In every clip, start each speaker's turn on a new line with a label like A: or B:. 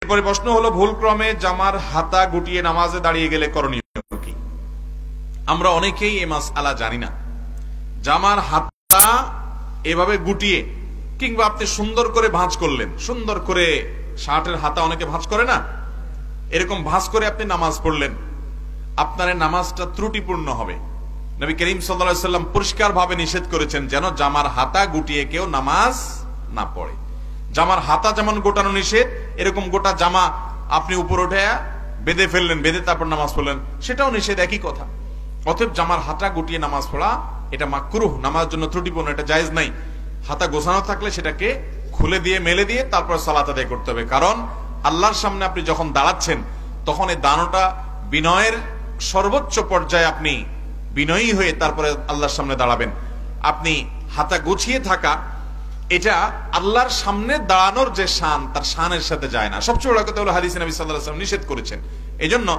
A: এরপরে প্রশ্ন হলো, ভুলক্রমে জামার হাতা গুটিয়ে নামাজে দাঁড়িয়ে গেলে করণীয় কি? আমরা অনেকেই এই মাসআলা জানি না। জামার হাতা এভাবে গুটিয়ে, কিংবা আপনি সুন্দর করে ভাঁজ করলেন, সুন্দর করে শার্টের হাতা অনেকে ভাঁজ করে না, এরকম ভাঁজ করে আপনি নামাজ পড়লেন, আপনার নামাজটা ত্রুটিপূর্ণ হবে। নবী করিম সাল্লাল্লাহু আলাইহি ওয়াসাল্লাম পরিষ্কার ভাবে নিষেধ করেছেন যেন জামার হাতা গুটিয়ে কেউ নামাজ না পড়ে। জামার হাতা যেমন গোটানো নিষেধ, এরকম গোটা জামা আপনি উপর উঠে বেঁধে ফেললেন, বেঁধে তারপর নামাজ পড়লেন, সেটাও নিষেধ, একই কথা। অতএব জামার হাতা গুটিয়ে নামাজ পড়া এটা মাকরুহ, নামাজের জন্য ত্রুটিপূর্ণ, এটা জায়েজ নাই। হাতা গোছানো থাকলে সেটাকে খুলে দিয়ে মেলে দিয়ে তারপর সালাত আদায় করতে হবে। কারণ আল্লাহর সামনে আপনি যখন দাঁড়াচ্ছেন তখন এই দানোটা বিনয়ের সর্বোচ্চ পর্যায়ে, আপনি বিনয়ী হয়ে তারপরে আল্লাহর সামনে দাঁড়াবেন। আপনি হাতা গুছিয়ে থাকা, এটা আল্লাহর সামনে দাঁড়ানোর যে শান, তার শানের সাথে যায় না। সবচেয়ে বড় কথা হলো হাদিসে নবী সাল্লাল্লাহু আলাইহি ওয়াসাল্লাম নিষেধ করেছেন। এজন্য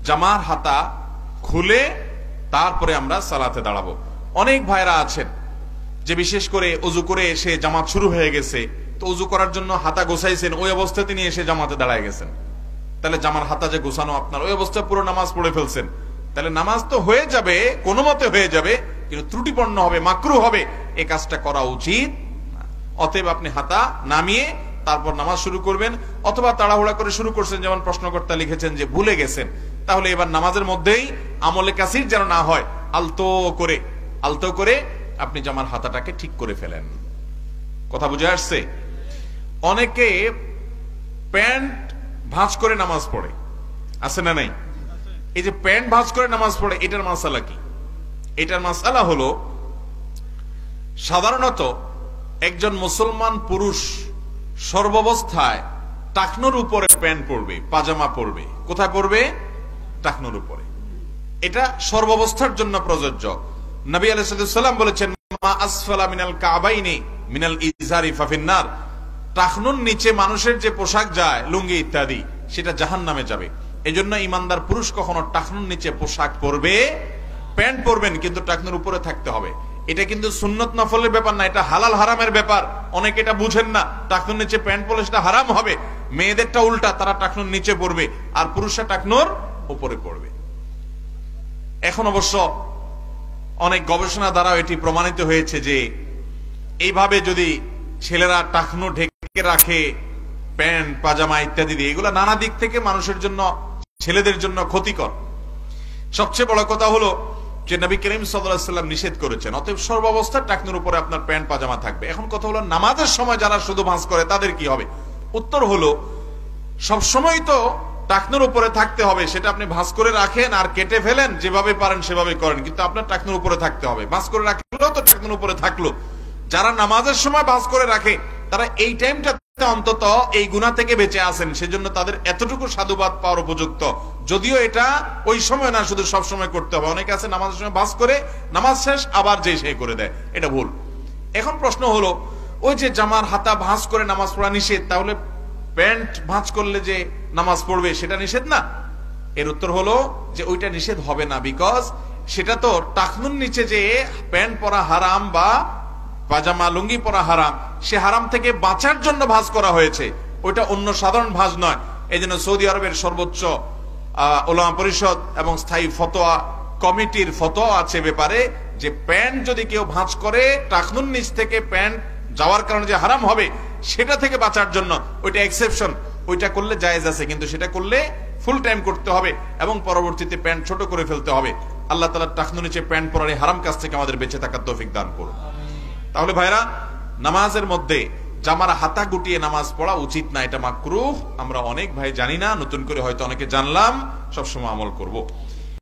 A: জামার হাতা খুলে তারপরে আমরা সালাতে দাঁড়াবো। অনেক ভাইরা আছেন যে বিশেষ করে ওযু করে এসে জামাত শুরু হয়ে গেছে, তো ওযু করার জন্য হাতা গোছাইছেন, ওই অবস্থায় তিনি এসে জামাতে দাঁড়ায় গেছেন। তাহলে জামার হাতা যে গোছানো আপনার, ওই অবস্থায় পুরো নামাজ পড়ে ফেলছেন। তাহলে নামাজ তো হয়ে যাবে, কোনো মতে হয়ে যাবে, কিন্তু ত্রুটিপূর্ণ হবে, মাকরুহ হবে, এই কাজটা করা উচিত। অতএব আপনি হাতা নামিয়ে তারপর নামাজ শুরু করবেন, অথবা তাড়াহুড়া করে শুরু করছেন, যেমন প্রশ্নকর্তা লিখেছেন যে ভুলে গেছেন, তাহলে এবার নামাজের মধ্যেই আমলে কাসির যেন না হয়, আলতো করে আপনি জামার হাতাটাকে ঠিক করে ফেলেন। কথা বুঝে আসছে? অনেকে প্যান্ট ভাঁজ করে নামাজ পড়ে, আছে না নাই? এই যে প্যান্ট ভাঁজ করে নামাজ পড়ে, এটার মাসালা কি? এটার মাসালা হলো, সাধারণত একজন মুসলমান পুরুষ সর্বাবস্থায় টাকনোর উপরে প্যান্ট পরবে, পাজামা পরবে। কোথায় পরবে? টাকনোর উপরে। এটা সর্বাবস্থার জন্য প্রযোজ্য। নবী আলাইহিস সালাম বলেছেন, মা আসফালা মিনাল কাবাইনি মিনাল ইজারি ফাফিন্নার। টাকনুর নিচে মানুষের যে পোশাক যায়, লুঙ্গি ইত্যাদি, সেটা জাহান্নামে যাবে। এজন্য ইমানদার পুরুষ কখনো টাকনুর নিচে পোশাক পরবে, প্যান্ট পরবেন, কিন্তু টাকনুর উপরে থাকতে হবে। এটা কিন্তু সুন্নত নফলের ব্যাপার না, এটা হালাল হারামের ব্যাপার। অনেকে এটা বুঝেন না, টাকনুর নিচে প্যান্ট পরলে সেটা হারাম হবে। মেয়েদেরটা উল্টা, তারা টাকনুর নিচে পরবে আর পুরুষরা টাকনুর উপরে পড়বে। এখন অবশ্য অনেক গবেষণা দ্বারা এটি প্রমাণিত হয়েছে যে এইভাবে যদি ছেলেরা টাকনু ঢেকে রাখে প্যান্ট পাজামা ইত্যাদি দিয়ে, এগুলো নানা দিক থেকে মানুষের জন্য, ছেলেদের জন্য ক্ষতিকর। সবচেয়ে বড় কথা হলো যে নবী করিম সাল্লাল্লাহু আলাইহি ওয়াসাল্লাম নিষেধ করেছেন, অতএব সর্বাবস্থায় টাকনুর উপরে আপনার প্যান্ট পাজামা থাকবে। এখন কথা হলো, নামাজের সময় যারা শুধু ভাঁজ করে তাদের কি হবে? উত্তর হলো, সবসময় তো টাকনুর উপরে থাকতে হবে, সেটা আপনি ভাঁজ করে রাখেন আর কেটে ফেলেন, যেভাবে পারেন সেভাবে করেন, কিন্তু আপনার টাকনুর উপরে থাকতে হবে। ভাঁজ করে রাখলেও তো টাকনুর উপরে থাকলো। যারা নামাজের সময় ভাঁজ করে রাখে, তারা এই টাইমটাতে অন্তত এই গুনাহ থেকে বেঁচে আছেন, সেজন্য তাদের এতটুকু সাধুবাদ পাওয়ার উপযুক্ত। যদিও এটা ওই সময় না, শুধু সব সময় করতে হবে। অনেকে আছে নামাজের সময় ভাঁজ করে, নামাজ শেষ আবার যে সে করে দেয়, এটা ভুল। এখন প্রশ্ন হলো, ওই যে জামার হাতা ভাঁজ করে নামাজ পড়া নিষেধ, তাহলে প্যান্ট ভাঁজ করলে যে নামাজ পড়বে সেটা নিষেধ না? এর উত্তর হলো যে ওইটা নিষেধ হবে না, বিকজ সেটা তো টাকনুর নিচে যে প্যান্ট পরা হারাম বা পাজামা লুঙ্গি পরা হারাম, সে হারাম থেকে বাঁচার জন্য ভাঁজ করা হয়েছে, ওইটা অন্য সাধারণ ভাঁজ নয়। এই জন্য সৌদি আরবের সর্বোচ্চ উলামা পরিষদ এবং স্থায়ী ফতোয়া কমিটির ফতোয়া আছে ব্যাপারে, যে প্যান্ট যদি কেউ ভাঁজ করে টাকনুর নিচ থেকে প্যান্ট যাওয়ার কারণে যে হারাম হবে, সেটা থেকে বাঁচার জন্য ওইটা এক্সেপশন, ওইটা করলে জায়েজ আছে, কিন্তু সেটা করলে ফুল টাইম করতে হবে এবং পরবর্তীতে প্যান্ট ছোট করে ফেলতে হবে। আল্লাহ তাআলা টাকনুর নিচে প্যান্ট পরার এই হারাম কাজ থেকে আমাদের বেঁচে থাকার তৌফিক দান করুন। তাহলে ভাইরা, নামাজের মধ্যে জামার হাতা গুটিয়ে নামাজ পড়া উচিত না, এটা মাকরুহ। আমরা অনেক ভাই জানি না, নতুন করে হয়তো অনেকে জানলাম, সবসময় আমল করব।